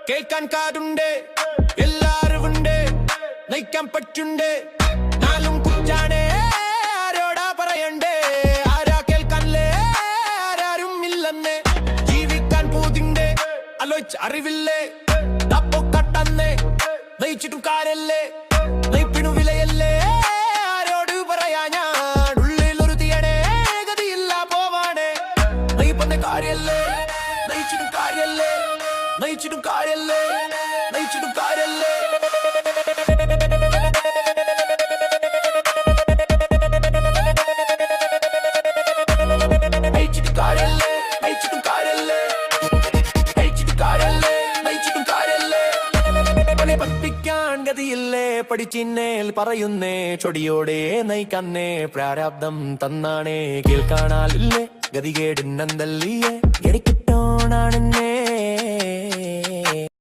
കേൾക്കാൻ കാതുണ്ട്, എല്ലാരുമുണ്ട്, നയിക്കാൻ പറ്റുണ്ട്. നാലും കുറ്റാണ്, ആരോടാ പറയണ്ടേ? ആരാ കേൾക്കാനല്ലേ? ആരാരും ഇല്ലെന്ന്. ജീവിക്കാൻ പൂതിണ്ട്, ആലോചിച്ച് അറിവില്ലേ? തപ്പോ കട്ടന്നേ, നയിച്ചിട്ടും കാര്യല്ലേ? നയിപ്പിനു വിലയല്ലേ? ആരോട് പറയാ ഞാൻ? ഉള്ളിലൊരു തീയണേ, ഗതിയില്ല പോവാണേ. നയിപ്പന്ന കാര്യല്ലേ? നയിച്ചിട്ടും കാര്യല്ലേ? നയിച്ചിട്ടും കാര്യല്ലേ? നയിച്ചിട്ടും കാര്യല്ലേ? നയിച്ചിട്ടും കാര്യല്ലേ? നയിച്ചിട്ടും കാര്യല്ലേ? നയിച്ചിട്ടും കാര്യല്ലേ? നയിച്ചിട്ടും കാര്യല്ലേ? പണി പഠിപ്പിക്കാൻ ഗതിയില്ലേ? പഠിച്ചിന്നേൽ പറയുന്നേ, ചൊടിയോടെ നയിക്കന്നേ. പ്രാരാബ്ദം തന്നാണേ, കേൾക്കാനാലില്ലേ? ഗതികേടിനെന്തല്ലിയേ? എനിക്കിട്ടോണാണെന്നേ